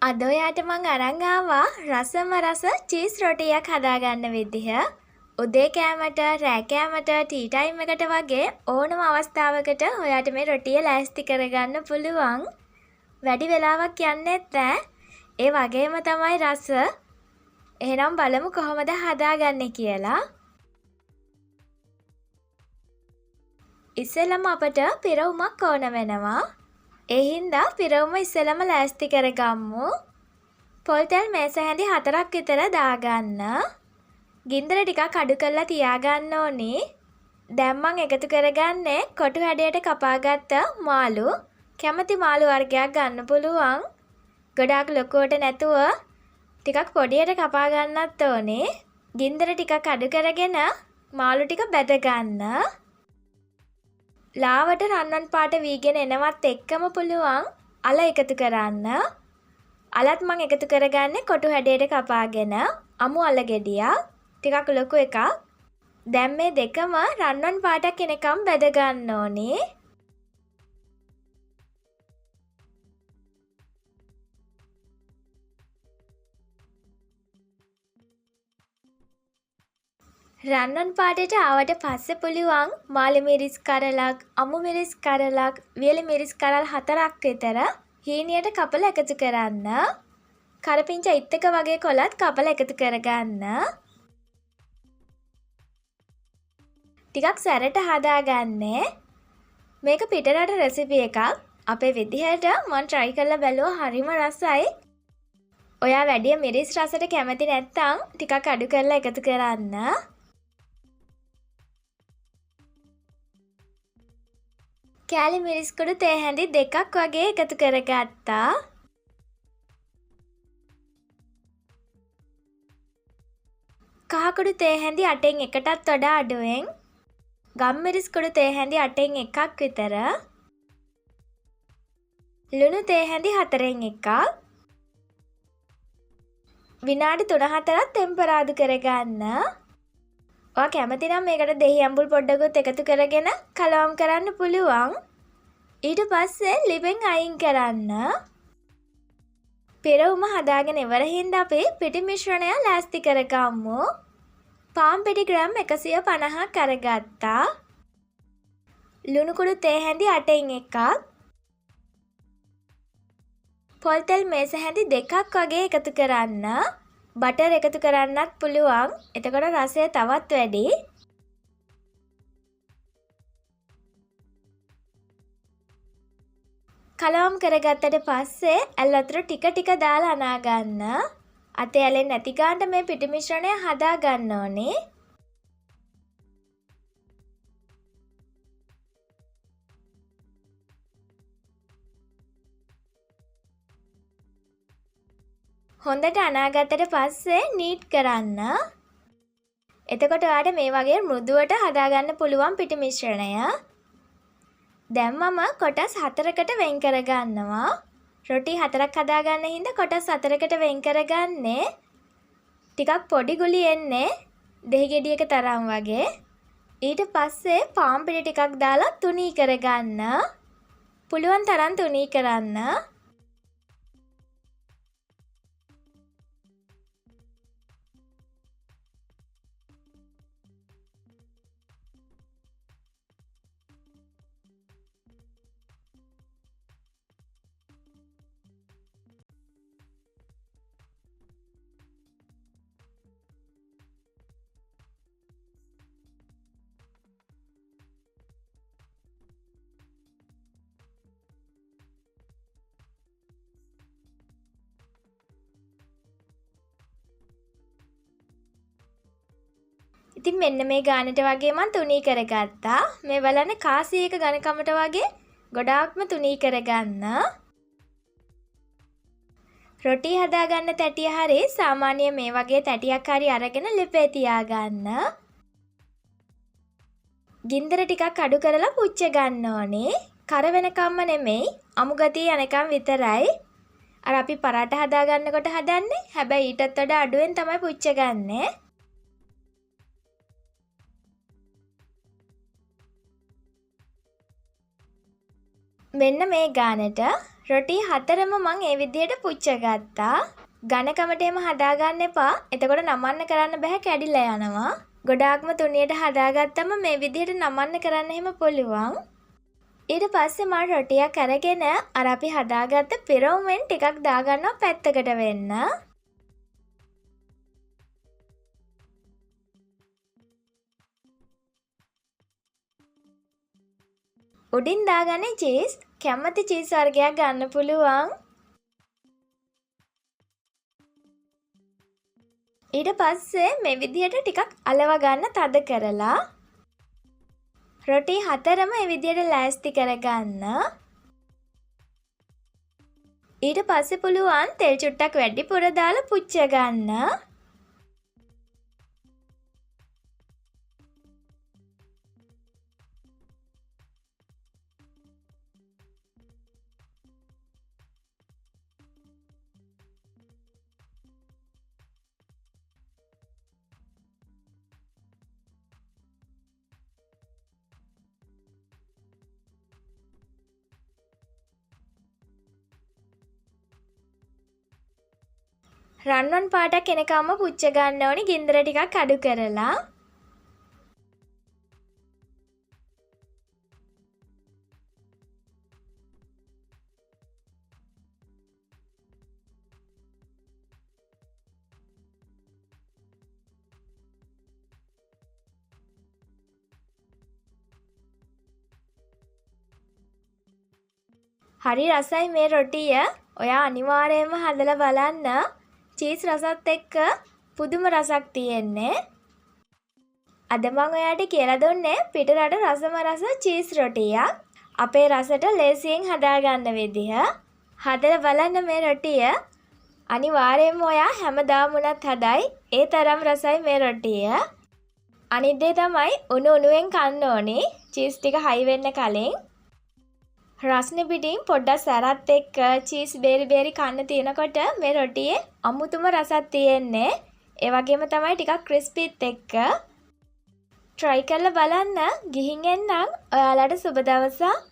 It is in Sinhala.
අද ඔයාට මං අරන් ආවා රසම රස චීස් රොටියක් හදාගන්න විදිහ. උදේ කෑමට, රෑ කෑමට, ටී ටයිම් එකට වගේ ඕනම අවස්ථාවකට ඔයාට මේ රොටිය ලෑස්ති කරගන්න පුළුවන්. වැඩි වෙලාවක් යන්නෙත් නෑ. ඒ වගේම තමයි රස. එහෙනම් බලමු කොහොමද හදාගන්නේ කියලා. ඉස්සෙල්ලම අපට පිරවුමක් ඕන වෙනවා. ඒ හින්දා පිරවුම ඉස්සෙල්ලම ලෑස්ති කරගම්මු. පොල් තෙල් මේස හැඳි 4ක් විතර දාගන්න. ගින්දර ටිකක් අඩු කරලා තියාගන්න ඕනි. දැන් මම එකතු කරගන්නේ කොටු හැඩයට කපාගත්ත මාළු. කැමති මාළු වර්ගයක් ගන්න පුළුවන්. ගොඩාක් ලොකුවට නැතුව ටිකක් පොඩියට කපා ගන්නත් ඕනේ. ගින්දර ටිකක් අඩු කරගෙන මාළු ටික බැද ගන්න. ලාවට රන්වන් පාට වීගෙන එනවත් එක්කම පුළුවන් අල එකතු කරන්න. අලත් මම එකතු කරගන්නේ කොටු හැඩයට කපාගෙන අමු අල ගෙඩියක් ටිකක් ලොකු එකක්. දැන් මේ දෙකම රන්වන් පාටක් එනකම් බැද ගන්න ඕනේ. රන්වන් පාටට ආවට පස්සේ පුළුවන් මාළු මිරිස් කරලක්, අමු මිරිස් කරලක්, වියලි මිරිස් කරල් 4ක් විතර හීනියට කපලා එකතු කරන්න. කරපිංච ඉත්තක වගේ කොලත් කපලා එකතු කරගන්න. ටිකක් සැරට හදාගන්නේ. මේක පිටරට රෙසිපි එකක්. අපේ විදිහට මම try කරලා බැලුවා හරිම රසයි. ඔයා වැඩි මිරිස් රසට කැමති නැත්නම් ටිකක් අඩු කරලා එකතු කරන්න. කෑලි මිරිස් කුඩු තේ හැඳි 2ක් වගේ එකතු කරගත්තා. කහ කුඩු තේ හැඳි 8න් එකටත් වඩා අඩුවෙන්. ගම් මිරිස් කුඩු තේ හැඳි 8න් එකක් විතර. ලුණු තේ හැඳි 4න් එකක්. විනාඩි 3-4ක් ටෙම්පරාදු කරගන්න. ඔයා කැමති නම් මේකට දෙහි අඹුල් පොඩ්ඩකුත් එකතු කරගෙන කලවම් කරන්න පුළුවන්. ඊට පස්සේ ලිපෙන් අයින් කරන්න. පෙරවුම හදාගෙන ඉවර හින්දා අපි පිටි මිශ්‍රණය ලෑස්ති කරගමු. පාන් පිටි ග්‍රෑම් 150ක් අරගත්තා. ලුණු කුඩු තේ හැඳි 8න් එකක්. පොල් තෙල් මේස හැඳි 2ක් වගේ එකතු කරන්න. බටර් එකතු කරන්නත් පුළුවන්. එතකොට රසය තවත් වැඩි. කලවම් කරගත්තට පස්සේ ඇල් වතුර ටික ටික දාලා අනා ගන්න. අතේ ඇලෙන්නේ නැති ගානට මේ පිටි මිශ්‍රණය හදා ගන්න ඕනේ. හොඳට අනාගත්තට පස්සේ නීට් කරන්න. එතකොට ඔයාලට මේ වගේ මෘදුවට හදාගන්න පුළුවන් පිටි මිශ්‍රණය. දැන් මම කොටස් 4කට වෙන් කරගන්නවා. රොටි 4ක් හදාගන්න හින්දා කොටස් 4කට වෙන් කරගන්නේ. ටිකක් පොඩි ගුලි එන්නේ දෙහි ගෙඩියක තරම් වගේ. ඊට පස්සේ පාන් පිටි ටිකක් දාලා තුනී කරගන්න. පුළුවන් තරම් තුනී කරන්න. ඉතින් මෙන්න මේ ගානට වගේ මම තුනී කරගත්තා. මේ බලන්න කාසි එක ඝනකමට වගේ ගොඩාක්ම තුනී කරගන්න. රොටි හදාගන්න තැටිය හරි සාමාන්‍ය මේ වගේ තැටියක් හරි අරගෙන ලිපේ තියාගන්න. ගින්දර ටිකක් අඩු කරලා පුච්ච ගන්න ඕනේ. කර වෙනකම්ම නෙමෙයි අමු ගතිය යනකම් විතරයි. අර අපි පරාට හදාගන්නකොට හදන්නේ. හැබැයි ඊටත් වඩා අඩුවෙන් තමයි පුච්ච ගන්නේ. මෙන්න මේ ගානට රොටි 4ම මං ඒ විදිහට පුච්ච ගත්තා. ඝනකමට එම හදාගන්න එපා. එතකොට නමන්න කරන්න බෑ, කැඩිලා යනවා. ගොඩාක්ම තුනියට හදාගත්තම මේ විදිහට නමන්න කරන්න එහෙම පුළුවන්. ඊට පස්සේ මම රොටියක් අරගෙන අර අපි හදාගත්ත පිරවුමෙන් ටිකක් දාගන්නවා පැත්තකට වෙන්න. උඩින් දාගන්නේ චීස්. කැමති චීස් වර්ගයක් ගන්න පුළුවන්. ඊට පස්සේ මේ විදිහට ටිකක් අලව ගන්න තද කරලා. රොටි 4ම මේ විදිහට ලෑස්ති කරගන්න. ඊට පස්සේ පුළුවන් තෙල් චුට්ටක් වැඩිපුර දාලා පුච්ච ගන්න. රන්වන් පාටක් එනකම්ම පුච්ච ගන්න ඕනි, ගින්දර ටිකක් අඩු කරලා. හරි රසයි මේ රොටිය. ඔයා අනිවාර්යයෙන්ම හදලා බලන්න. චීස් රසත් එක්ක පුදුම රසක් තියෙන්නේ. අද මම ඔයාට කියලා දුන්නේ පිටරට රසම රස චීස් රොටියක්. අපේ රසට ලේසියෙන් හදාගන්න විදිහ. හදලා බලන්න මේ රොටිය. අනිවාර්යයෙන්ම ඔයා හැමදාම උනත් හදයි. ඒ තරම් රසයි මේ රොටිය. අනිත් දේ තමයි උණු උණුවෙන් කන්න ඕනේ. චීස් ටික හයි වෙන්න කලින්. රස්නේ පිටින් පොඩ්ඩක් සැරත් එක්ක චීස් බේරි කන්න තියෙනකොට මේ රොටියේ අමුතුම රසක් තියෙන්නේ. ඒ වගේම තමයි ටිකක් ක්‍රිස්පිත් එක්ක. try කරලා බලන්න. ගිහින් එන්නම්. ඔයාලට සුබ දවසක්.